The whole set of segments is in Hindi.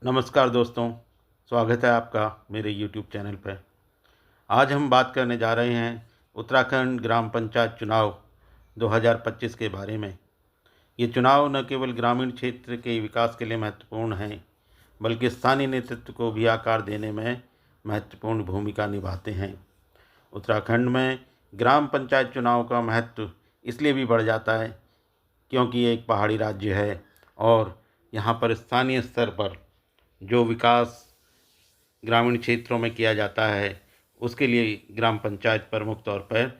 नमस्कार दोस्तों, स्वागत है आपका मेरे YouTube चैनल पर। आज हम बात करने जा रहे हैं उत्तराखंड ग्राम पंचायत चुनाव 2025 के बारे में। ये चुनाव न केवल ग्रामीण क्षेत्र के विकास के लिए महत्वपूर्ण हैं, बल्कि स्थानीय नेतृत्व को भी आकार देने में महत्वपूर्ण भूमिका निभाते हैं। उत्तराखंड में ग्राम पंचायत चुनाव का महत्व इसलिए भी बढ़ जाता है क्योंकि ये एक पहाड़ी राज्य है और यहाँ पर स्थानीय स्तर पर जो विकास ग्रामीण क्षेत्रों में किया जाता है उसके लिए ग्राम पंचायत प्रमुख तौर पर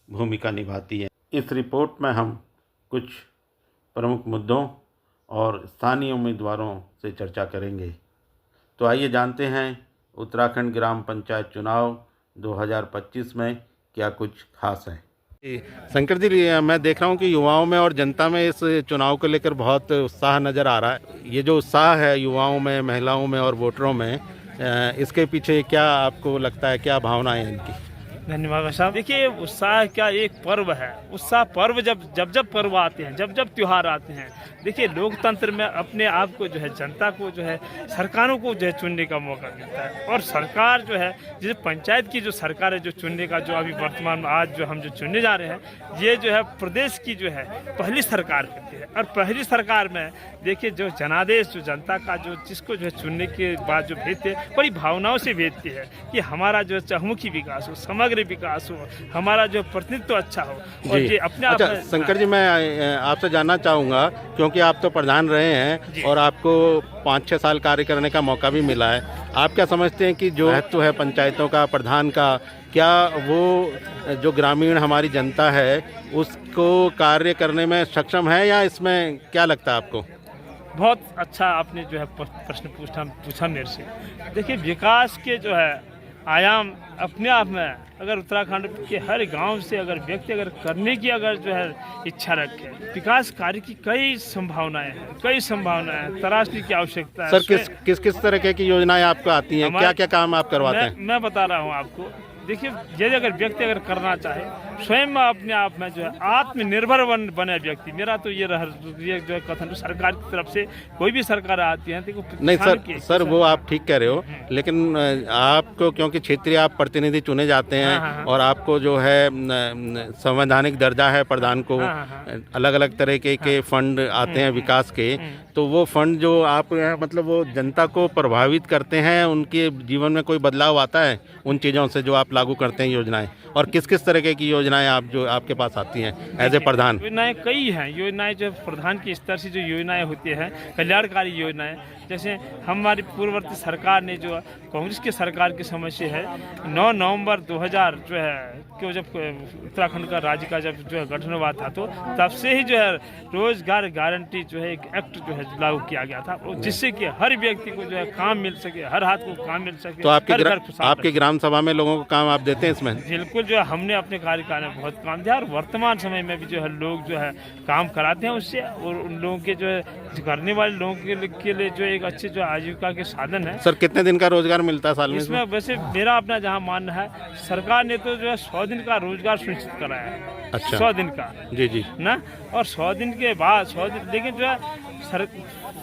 भूमिका निभाती है। इस रिपोर्ट में हम कुछ प्रमुख मुद्दों और स्थानीय उम्मीदवारों से चर्चा करेंगे। तो आइए जानते हैं उत्तराखंड ग्राम पंचायत चुनाव 2025 में क्या कुछ खास है। शंकर जी, मैं देख रहा हूँ कि युवाओं में और जनता में इस चुनाव को लेकर बहुत उत्साह नज़र आ रहा है। ये जो उत्साह है युवाओं में, महिलाओं में और वोटरों में, इसके पीछे क्या आपको लगता है, क्या भावनाएं हैं इनकी? धन्यवाद साहब। देखिए, उत्साह क्या एक पर्व है। उत्साह पर्व जब पर्व आते हैं, जब त्यौहार आते हैं, देखिए लोकतंत्र में अपने आप को जो है, जनता को जो है, सरकारों को जो है चुनने का मौका मिलता है। और सरकार जो है, जैसे पंचायत की जो सरकार है, जो चुनने का जो अभी वर्तमान में आज जो हम जो चुनने जा रहे हैं, ये जो है प्रदेश की जो है पहली सरकार होती है। और पहली सरकार में देखिए जो जनादेश, जो जनता का जो जिसको जो है चुनने के बाद जो भेजते हैं, बड़ी भावनाओं से भेजती है कि हमारा जो चहुमुखी विकास हो, समग्र विकास हो, हमारा जो प्रतिनिधित्व अच्छा हो। और ये अपने अच्छा, आप शंकर जी, मैं आपसे जानना चाहूँगा क्योंकि आप तो प्रधान रहे हैं और आपको 5-6 साल कार्य करने का मौका भी मिला है। आप क्या समझते हैं कि जो महत्व है पंचायतों का, प्रधान का, क्या वो जो ग्रामीण हमारी जनता है उसको कार्य करने में सक्षम है, या इसमें क्या लगता है आपको? बहुत अच्छा आपने जो है प्रश्न पूछा मेरे से। देखिए, विकास के जो है आयाम अपने आप में अगर उत्तराखंड के हर गांव से अगर व्यक्ति अगर करने की अगर जो है इच्छा रखे, विकास कार्य की कई संभावनाएं हैं, तराशने की आवश्यकता है। सर, किस तरह की योजनाएं आपको आती हैं, क्या क्या काम आप करवाते हैं? मैं बता रहा हूं आपको। देखिए, यदि अगर व्यक्ति अगर करना चाहे, स्वयं में अपने आप में जो है आत्मनिर्भर बने व्यक्ति, मेरा तो ये जो है कथन सरकार की तरफ से कोई भी सरकार आती है देखो नहीं सर, वो आप ठीक कह रहे हो, लेकिन आपको क्योंकि क्षेत्रीय आप प्रतिनिधि चुने जाते हैं और आपको जो है संवैधानिक दर्जा है प्रधान को, अलग अलग तरह के फंड आते हैं विकास के, तो वो फंड जो आप मतलब वो जनता को प्रभावित करते हैं, उनके जीवन में कोई बदलाव आता है उन चीज़ों से जो आप लागू करते हैं योजनाएं? और किस तरह की योजनाएं आप जो आपके पास आती हैं एज ए प्रधान? योजनाएं कई हैं। योजनाएं जो प्रधान के स्तर से जो योजनाएं होती हैं, कल्याणकारी योजनाएं, जैसे हमारी पूर्ववर्ती सरकार ने जो कांग्रेस की सरकार के समय से है 9 नवंबर 2000 जो है कि जब उत्तराखंड का राज्य का जब जो है गठन हुआ था, तो तब से ही जो है रोजगार गारंटी जो है एक एक्ट जो है लागू किया गया था, जिससे कि हर व्यक्ति को जो है काम मिल सके, हर हाथ को काम मिल सके। तो आपके ग्राम सभा में लोगों को काम आप देते हैं इसमें? बिल्कुल, जो है हमने अपने कार्यकाल में बहुत काम दिया और वर्तमान समय में भी जो है लोग जो है काम कराते हैं उससे, और उन लोगों के जो है करने वाले लोगों के लिए जो एक अच्छे जो आजीविका के साधन है। सर, कितने दिन का रोजगार मिलता है साल में इसमें? वैसे मेरा अपना जहाँ मानना है, सरकार ने तो जो है 100 दिन का रोजगार सुनिश्चित कराया है। अच्छा, 100 दिन का जी ना, और 100 दिन के बाद 100 दिन, लेकिन जो है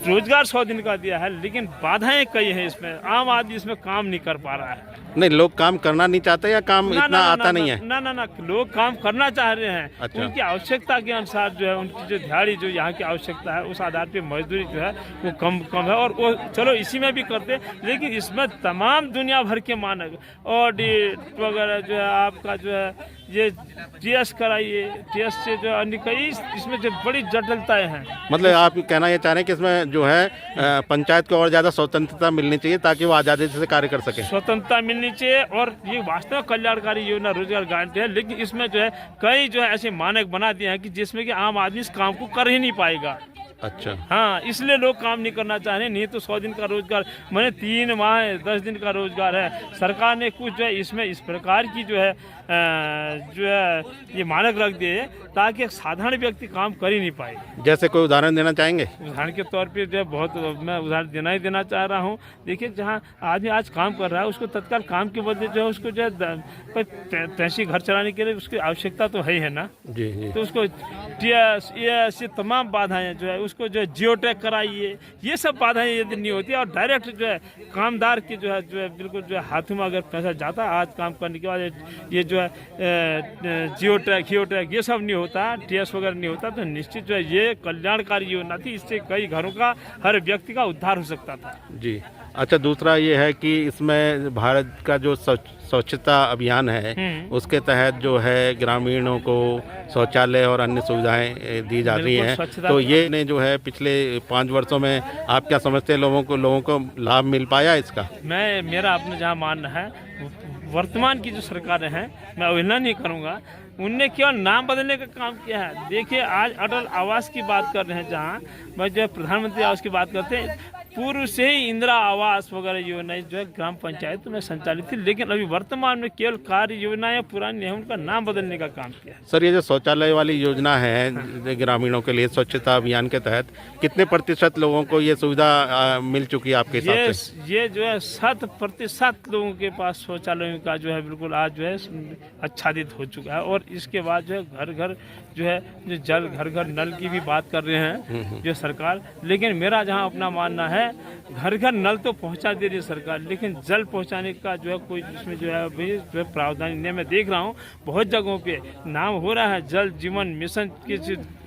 रोजगार 100 दिन का दिया है, लेकिन बाधाएं कई हैं इसमें। आम आदमी इसमें काम नहीं कर पा रहा है। नहीं, लोग काम करना नहीं चाहते या काम इतना आता नहीं है? ना, लोग काम करना चाह रहे हैं। अच्छा। उनकी आवश्यकता के अनुसार जो है, उनकी जो दिहाड़ी जो यहाँ की आवश्यकता है उस आधार पे मजदूरी जो है वो कम है, और वो चलो इसी में भी करते, लेकिन इसमें तमाम दुनिया भर के मानक, ऑडिट वगैरह जो है, आपका जो है ये टीएस कराइए, टीएस से जो अन्य कई इसमें जो बड़ी जटिलताएं हैं। मतलब आप कहना ये चाह रहे हैं कि इसमें जो है पंचायत को और ज़्यादा स्वतंत्रता मिलनी चाहिए ताकि वो आज़ादी से कार्य कर सके? स्वतंत्रता मिलनी चाहिए, और ये वास्तव कल्याणकारी योजना रोजगार गारंटी है, लेकिन इसमें जो है कई जो है ऐसे मानक बना दिए हैं कि जिसमें कि आम आदमी इस काम को कर ही नहीं पाएगा। अच्छा, हाँ, इसलिए लोग काम नहीं करना चाह रहे। नहीं तो 100 दिन का रोजगार मैंने 3 माह 10 दिन का रोजगार है। सरकार ने कुछ जो है इसमें इस प्रकार की जो है जो है ये मानक रख दिए ताकि एक साधारण व्यक्ति काम कर ही नहीं पाए। जैसे कोई उदाहरण देना चाहेंगे? उदाहरण के तौर पे जो है बहुत मैं उदाहरण देना चाह रहा हूँ। देखिए जहाँ आदमी आज काम कर रहा है उसको तत्काल काम के बदले जो है उसको जो है पैसे घर चलाने के लिए उसकी आवश्यकता तो है ही है ना जी जी। तो उसको टीएस ये तमाम बाधाएं जो है उसको जो है जियो टैग कराइए, ये सब बाधाएं यदि नहीं होती और डायरेक्ट जो है कामदार की जो है बिल्कुल जो है हाथों में अगर पैसा जाता है आज काम करने के बाद ये जो है जियो टैग ये सब नहीं होता, टीएस वगैरह नहीं होता तो निश्चित जो है ये कल्याणकारी योजना थी। इससे कई घरों का हर व्यक्ति का उद्धार हो सकता था। जी। अच्छा, दूसरा ये है कि इसमें भारत का जो स्वच्छता अभियान है उसके तहत जो है ग्रामीणों को शौचालय और अन्य सुविधाएं दी जा रही हैं, तो ये ने जो है पिछले 5 वर्षों में आप क्या समझते हैं लोगों को लाभ मिल पाया इसका? मेरा अपना जहाँ मानना है वर्तमान की जो सरकारें हैं मैं अवहेलना नहीं करूँगा, उनने केवल नाम बदलने का काम किया है। देखिए आज अटल आवास की बात कर रहे हैं, जहाँ मैं जो प्रधानमंत्री आवास की बात करते हैं, पूर्व से ही इंदिरा आवास वगैरह योजनाएं जो है ग्राम पंचायत में संचालित थी, लेकिन अभी वर्तमान में केवल कार्य योजनाएं पुरानी है उनका नाम बदलने का काम किया है। सर, ये जो शौचालय वाली योजना है ग्रामीणों के लिए स्वच्छता अभियान के तहत कितने प्रतिशत लोगों को ये सुविधा मिल चुकी है आपके हिसाब से? ये जो है 100% लोगों के पास शौचालयों का जो है बिल्कुल आज जो है आच्छादित हो चुका है और इसके बाद जो है घर घर जो है जो जल घर घर नल की भी बात कर रहे हैं जो सरकार, लेकिन मेरा जहाँ अपना मानना है घर घर नल तो पहुंचा दे रही है सरकार, लेकिन जल पहुंचाने का जो है कोई इसमें जो है अभी जो है प्रावधान नहीं। मैं देख रहा हूँ बहुत जगहों पे नाम हो रहा है जल जीवन मिशन की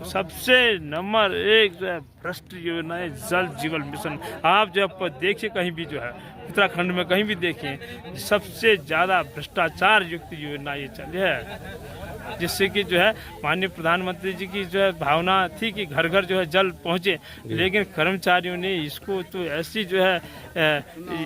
सबसे नंबर 1 जो है भ्रष्ट योजना है जल जीवन मिशन। आप जब देखिए कहीं भी जो है उत्तराखंड में कहीं भी देखिए सबसे ज़्यादा भ्रष्टाचार युक्त योजना ये चल है, जिससे कि जो है माननीय प्रधानमंत्री जी की जो है भावना थी कि घर घर जो है जल पहुँचे, लेकिन कर्मचारियों ने इसको तो ऐसी जो है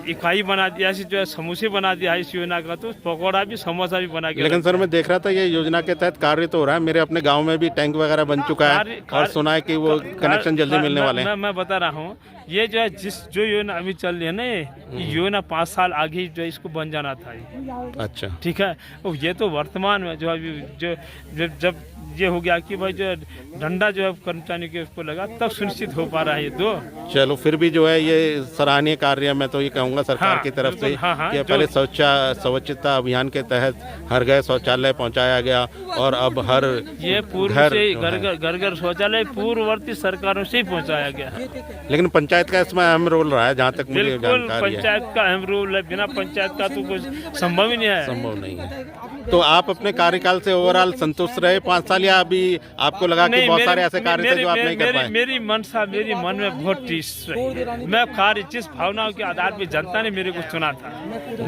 इकाई बना दिया, ऐसी जो है समोसे बना दिया इस योजना का, तो पकौड़ा भी समोसा भी बना के। लेकिन सर मैं देख रहा था ये योजना के तहत कार्य तो हो रहा है, मेरे अपने गाँव में भी टैंक वगैरह बन चुका है और सुना है कि वो कनेक्शन जल्दी मिलने वाले हैं। मैं बता रहा हूँ ये जो है जो योजना अभी चल रही है ना ये योजना 5 साल आगे जो है इसको बन जाना था ये। अच्छा, ठीक है, और ये तो वर्तमान में जो अभी जो जब ये हो गया कि भाई जो डंडा जो है कर्मचारी के उसको लगा तब सुनिश्चित हो पा रहा है ये दो। चलो फिर भी जो है ये सराहनीय कार्य मैं तो ये कहूँगा सरकार की तरफ से कि पहले स्वच्छता अभियान के तहत हर घर शौचालय पहुँचाया गया और अब हर ये पूर्व से घर घर शौचालय पूर्ववर्ती सरकारों से ही पहुँचाया गया, लेकिन पंचायत का इसमें अहम रोल रहा है जहाँ तक मुझे जानकारी है। पंचायत का अहम रोल है, बिना पंचायत का तो कुछ संभव ही नहीं है। संभव नहीं है। तो आप अपने कार्यकाल से ओवरऑल संतुष्ट रहे 5 साल, या अभी आपको लगा कि बहुत सारे ऐसे कार्य थे जो आप नहीं कर पाए? मेरी मनसा मेरी मन में बहुत टीस रही। मैं कार्य जिस भावनाओं के आधार पर जनता ने मेरे को चुना था,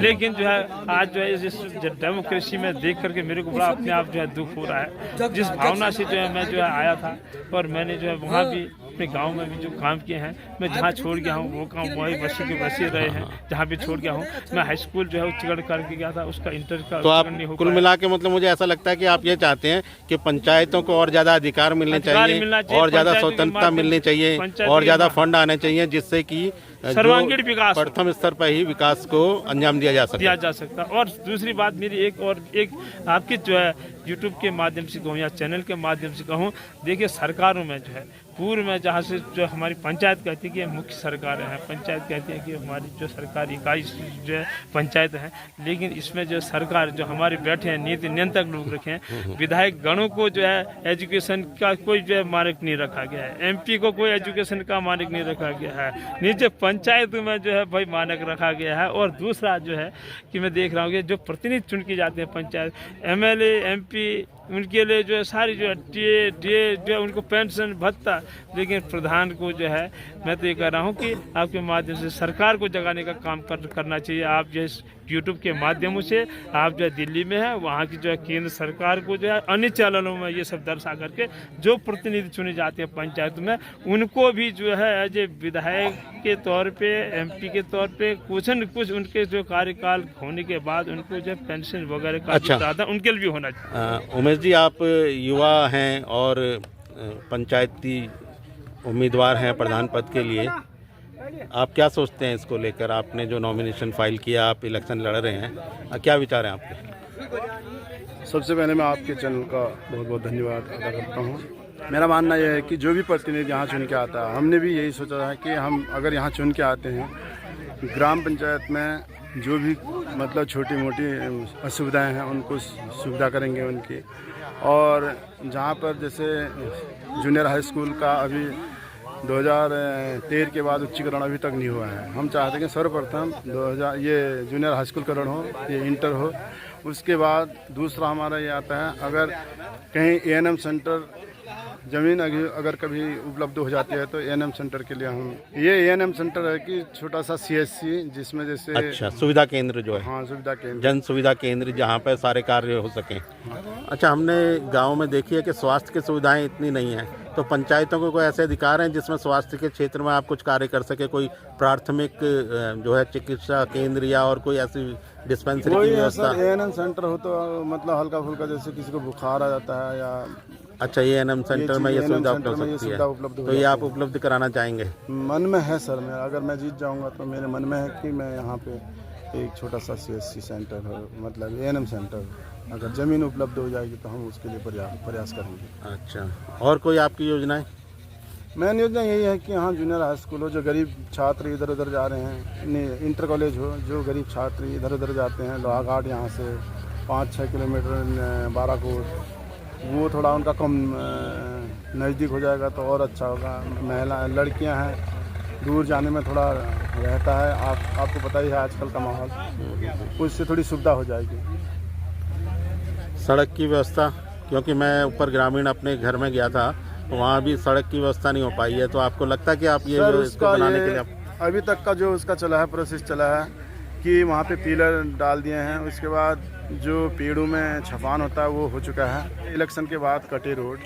लेकिन जो है आज जो है इस डेमोक्रेसी में देख करके मेरे को बड़ा अपने आप जो है दुख हो रहा है। जिस भावना से जो है मैं जो है आया था और मैंने जो है वहाँ भी अपने गांव में भी जो काम किए हैं, मैं जहाँ छोड़ गया हूँ वो काम वही बसी के बसे रहे हैं। जहाँ भी छोड़ गया हूँ मैं हाई स्कूल जो है उच्चगढ़ करके गया था, उसका इंटर का तो आप कुल मिला के मतलब मुझे ऐसा लगता है कि आप ये चाहते हैं कि पंचायतों को और ज़्यादा अधिकार मिलने चाहिए और ज़्यादा स्वतंत्रता मिलनी चाहिए और ज़्यादा फंड आने चाहिए, जिससे कि सर्वांगीण विकास प्रथम स्तर पर ही विकास को अंजाम दिया जा सकता। और दूसरी बात मेरी एक आपके जो है यूट्यूब के माध्यम से कहूँ या चैनल के माध्यम से कहूँ, देखिए सरकारों में जो है पूर्व में जहाँ से जो हमारी पंचायत कहती है कि मुख्य सरकार है, पंचायत कहती है कि हमारी जो सरकारी इकाई जो है पंचायत है, लेकिन इसमें जो सरकार जो हमारे बैठे हैं नीति नियंत्रक लोग रखे हैं, विधायक गणों को जो है एजुकेशन का कोई जो है मानक नहीं रखा गया है, एमपी को कोई एजुकेशन का मानक नहीं रखा गया है, नीचे पंचायत में जो है भाई मानक रखा गया है। और दूसरा जो है कि मैं देख रहा हूँ कि जो प्रतिनिधि चुन के जाते हैं पंचायत एमएलए एमपी उनके लिए जो है सारी जो है डी जो है उनको पेंशन भत्ता, लेकिन प्रधान को जो है मैं तो ये कह रहा हूँ कि आपके माध्यम से सरकार को जगाने का काम करना चाहिए। आप जो यूट्यूब के माध्यमों से आप जो है दिल्ली में है वहाँ की जो है केंद्र सरकार को जो है अन्य चैनलों में ये सब दर्शा करके जो प्रतिनिधि चुने जाते हैं पंचायत में उनको भी जो है एज ए विधायक के तौर पे एमपी के तौर पे कुछ न कुछ उनके जो कार्यकाल होने के बाद उनको जो पेंशन वगैरह का प्रावधान उनके लिए भी होना चाहिए। उमेश जी, आप युवा हैं और पंचायती उम्मीदवार हैं प्रधान पद के लिए, आप क्या सोचते हैं इसको लेकर? आपने जो नॉमिनेशन फाइल किया, आप इलेक्शन लड़ रहे हैं, क्या विचार हैं आपके? सबसे पहले मैं आपके चैनल का बहुत बहुत धन्यवाद अदा करता हूँ। मेरा मानना यह है कि जो भी प्रतिनिधि यहाँ चुन के आता है, हमने भी यही सोचा है कि हम अगर यहाँ चुन के आते हैं, ग्राम पंचायत में जो भी मतलब छोटी मोटी असुविधाएं हैं उनको सुविधा करेंगे उनकी। और जहाँ पर जैसे जूनियर हाई स्कूल का अभी 2013 के बाद उच्चीकरण अभी तक नहीं हुआ है, हम चाहते हैं कि सर्वप्रथम 2000 ये जूनियर हाई स्कूलकरण हो, ये इंटर हो। उसके बाद दूसरा हमारा ये आता है, अगर कहीं एएनएम सेंटर ज़मीन अगर कभी उपलब्ध हो जाती है तो एएनएम सेंटर के लिए हम, ये एएनएम सेंटर है कि छोटा सा सीएससी जिसमें जैसे अच्छा, सुविधा केंद्र जो है, हाँ सुविधा केंद्र, जन सुविधा केंद्र, जहाँ पर सारे कार्य हो सकें। अच्छा, हमने गांव में देखी है कि स्वास्थ्य की सुविधाएं इतनी नहीं हैं, तो पंचायतों को कोई ऐसे अधिकार हैं जिसमें स्वास्थ्य के क्षेत्र में आप कुछ कार्य कर सके? कोई प्राथमिक जो है चिकित्सा केंद्र या और कोई ऐसी डिस्पेंसरी की व्यवस्था? एएनएम सेंटर हो तो मतलब हल्का फुल्का जैसे किसी को बुखार आ जाता है या, अच्छा, ये एएनएम सेंटर में ये सुविधा उपलब्ध होती है, तो ये आप उपलब्ध कराना चाहेंगे? मन में है सर, मैं अगर मैं जीत जाऊंगा तो मेरे मन में है कि मैं यहाँ पे एक छोटा सा सीएससी सेंटर हो, मतलब एएनएम सेंटर, अगर ज़मीन उपलब्ध हो जाएगी तो हम उसके लिए प्रयास करेंगे। अच्छा, और कोई आपकी योजनाएं? मेन योजना यही है कि यहाँ जूनियर हाई स्कूल हो, जो गरीब छात्र इधर उधर जा रहे हैं, इंटर कॉलेज हो, जो गरीब छात्र इधर उधर जाते हैं, लोहाघाट यहाँ से 5-6 किलोमीटर बाराकोट, वो थोड़ा उनका कम नज़दीक हो जाएगा तो और अच्छा होगा। महिला लड़कियां हैं, दूर जाने में थोड़ा रहता है, आपको पता ही है आजकल का माहौल, उससे थोड़ी सुविधा हो जाएगी। सड़क की व्यवस्था, क्योंकि मैं ऊपर ग्रामीण अपने घर में गया था, तो वहाँ भी सड़क की व्यवस्था नहीं हो पाई है, तो आपको लगता है कि आप ये इसको बनाने के लिए अभी तक का जो उसका चला है, प्रोसेस चला है कि वहाँ पे पिलर डाल दिए हैं, उसके बाद जो पेड़ों में छपान होता है वो हो चुका है। इलेक्शन के बाद कटे रोड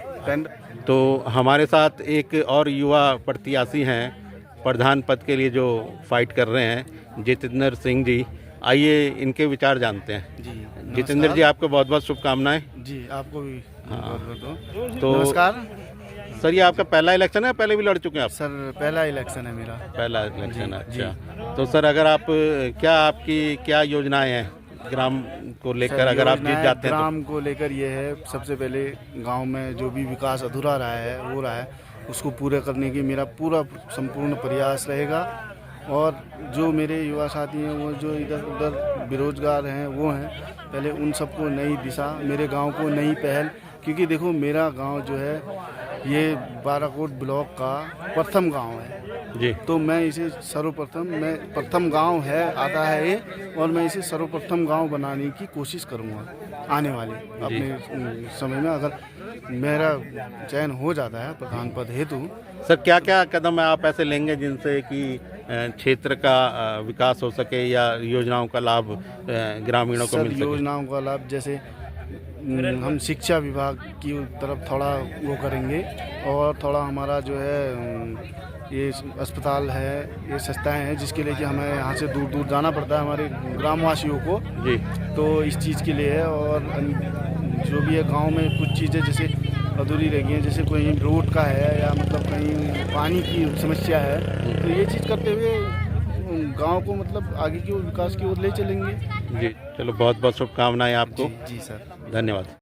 तो हमारे साथ एक और युवा प्रत्याशी हैं प्रधान पद के लिए जो फाइट कर रहे हैं, जितेंद्र सिंह जी। आइए इनके विचार जानते हैं। जी जितेंद्र जी, आपको बहुत बहुत शुभकामनाएं। जी आपको भी तो नमस्कार सर, ये आपका पहला इलेक्शन है, पहले भी लड़ चुके हैं आप? सर, पहला इलेक्शन है मेरा। पहला इलेक्शन है, अच्छा। तो सर, अगर आप आपकी क्या योजनाएं हैं ग्राम को लेकर, अगर आप जीत जाते हैं? ग्राम को लेकर ये है, सबसे पहले गांव में जो भी विकास अधूरा रहा है उसको पूरा करने की मेरा पूरा संपूर्ण प्रयास रहेगा। और जो मेरे युवा साथी हैं, वो जो इधर उधर बेरोजगार हैं, वो हैं, पहले उन सबको नई दिशा, मेरे गांव को नई पहल, क्योंकि देखो मेरा गांव जो है ये बाराकोट ब्लॉक का प्रथम गांव है जी। तो मैं इसे सर्वप्रथम, मैं प्रथम गांव है आता है ये, और मैं इसे सर्वप्रथम गांव बनाने की कोशिश करूंगा आने वाले अपने समय में, अगर मेरा चयन हो जाता है प्रधान पद हेतु। सर, क्या क्या कदम आप ऐसे लेंगे जिनसे कि क्षेत्र का विकास हो सके या योजनाओं का लाभ ग्रामीणों को मिल सके? योजनाओं का लाभ जैसे हम शिक्षा विभाग की तरफ थोड़ा वो करेंगे, और थोड़ा हमारा जो है ये अस्पताल है, ये संस्थाएं हैं जिसके लिए कि हमें यहाँ से दूर दूर जाना पड़ता है हमारे ग्रामवासियों को जी। तो इस चीज़ के लिए है। और जो भी है गांव में कुछ चीज़ें जैसे अधूरी रह गई हैं, जैसे कोई रोड का है या मतलब कहीं पानी की समस्या है, तो ये चीज़ करते हुए गांव को मतलब आगे की ओर विकास की ओर ले चलेंगे। जी, चलो, बहुत बहुत शुभकामनाएं आपको। जी सर, धन्यवाद।